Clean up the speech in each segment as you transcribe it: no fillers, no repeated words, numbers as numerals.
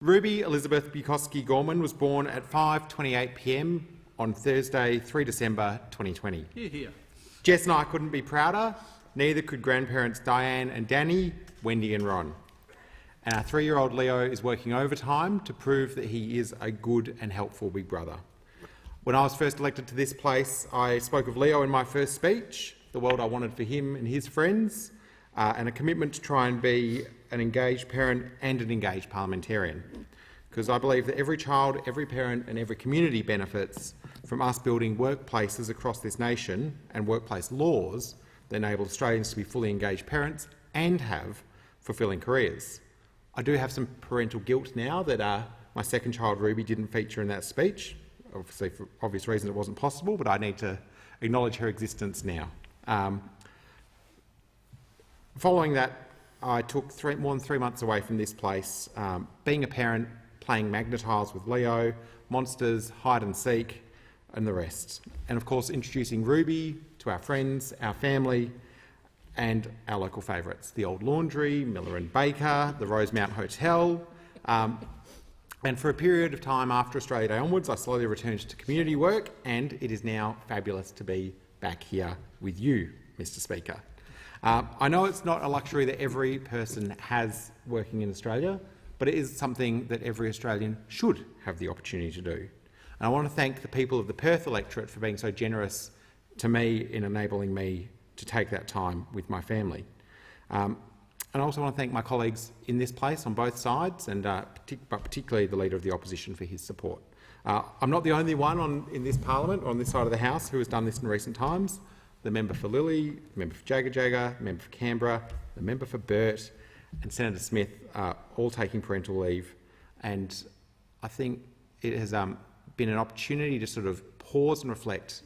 Ruby Elizabeth Bukowski-Gorman was born at 5:28 p.m. on Thursday, 3 December 2020. Hear, hear. Jess and I couldn't be prouder, neither could grandparents Diane and Danny, Wendy and Ron. And our 3-year-old Leo is working overtime to prove that he is a good and helpful big brother. When I was first elected to this place, I spoke of Leo in my first speech, the world I wanted for him and his friends, and a commitment to try and be an engaged parent and an engaged parliamentarian. Because I believe that every child, every parent and every community benefits from us building workplaces across this nation and workplace laws that enable Australians to be fully engaged parents and have fulfilling careers. I do have some parental guilt now that my second child, Ruby, didn't feature in that speech. Obviously, for obvious reasons, it wasn't possible, but I need to acknowledge her existence now. Following that, I took more than 3 months away from this place, being a parent, playing Magna Tiles with Leo, monsters, hide and seek, and the rest. And of course, introducing Ruby to our friends, our family, and our local favourites, the Old Laundry, Miller and Baker, the Rosemount Hotel. And for a period of time after Australia Day onwards, I slowly returned to community work, and it is now fabulous to be back here with you, Mr. Speaker. I know it's not a luxury that every person has working in Australia, but it is something that every Australian should have the opportunity to do. And I want to thank the people of the Perth electorate for being so generous to me in enabling me to take that time with my family. And I also want to thank my colleagues in this place on both sides, and but particularly the Leader of the Opposition for his support. I'm not the only one in this parliament, or on this side of the House, who has done this in recent times. The member for Lilly, the member for Jagga, the member for Canberra, the member for Burt and Senator Smith are all taking parental leave, and I think it has been an opportunity to sort of pause and reflect,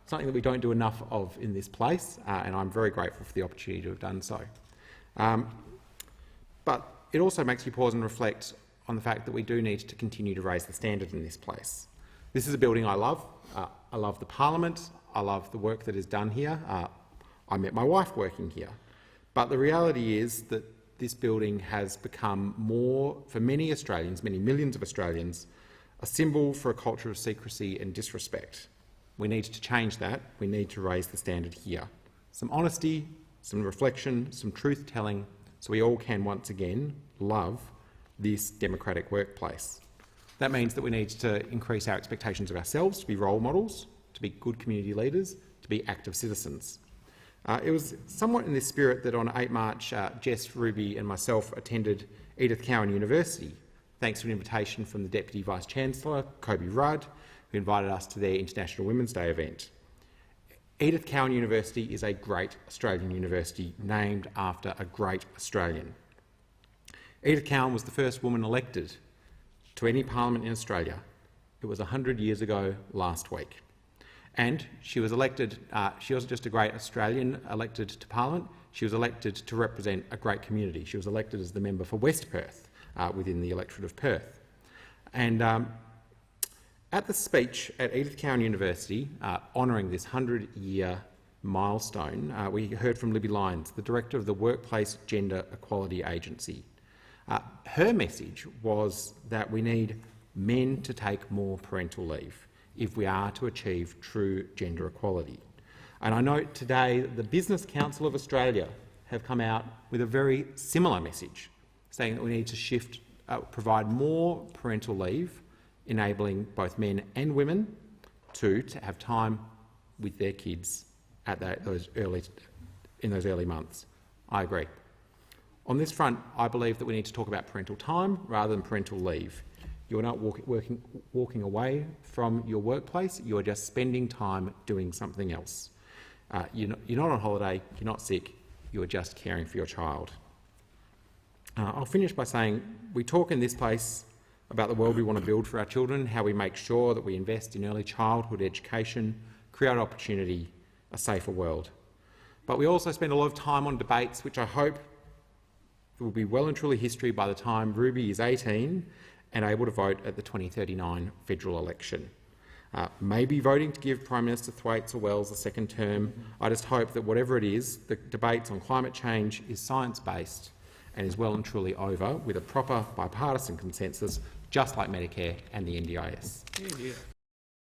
something that we don't do enough of in this place, and I'm very grateful for the opportunity to have done so. But it also makes you pause and reflect on the fact that we do need to continue to raise the standard in this place. This is a building I love. I love the Parliament. I love the work that is done here. I met my wife working here. But the reality is that this building has become more, for many Australians, many millions of Australians, a symbol for a culture of secrecy and disrespect. We need to change that. We need to raise the standard here. Some honesty, some reflection, some truth-telling, so we all can once again love this democratic workplace. That means that we need to increase our expectations of ourselves to be role models, to be good community leaders, to be active citizens. It was somewhat in this spirit that on 8 March, Jess, Ruby and myself attended Edith Cowan University, thanks to an invitation from the Deputy Vice-Chancellor, Kobe Rudd, who invited us to their International Women's Day event. Edith Cowan University is a great Australian university named after a great Australian. Edith Cowan was the first woman elected to any parliament in Australia. It was 100 years ago last week. And she was elected, she wasn't just a great Australian elected to Parliament, she was elected to represent a great community. She was elected as the member for West Perth within the electorate of Perth. And at the speech at Edith Cowan University, honouring this 100-year milestone, we heard from Libby Lyons, the Director of the Workplace Gender Equality Agency. Her message was that we need men to take more parental leave if we are to achieve true gender equality. And I note today that the Business Council of Australia have come out with a very similar message, saying that we need to provide more parental leave, enabling both men and women to have time with their kids at in those early months. I agree. On this front, I believe that we need to talk about parental time rather than parental leave. You are not walking away from your workplace, you are just spending time doing something else. You're not on holiday, you're not sick, you are just caring for your child. I'll finish by saying we talk in this place about the world we want to build for our children, how we make sure that we invest in early childhood education, create opportunity, a safer world. But we also spend a lot of time on debates which I hope will be well and truly history by the time Ruby is 18 and able to vote at the 2039 federal election. Maybe voting to give Prime Minister Thwaites or Wells a second term. I just hope that whatever it is, the debates on climate change is science-based and is well and truly over with a proper bipartisan consensus, just like Medicare and the NDIS.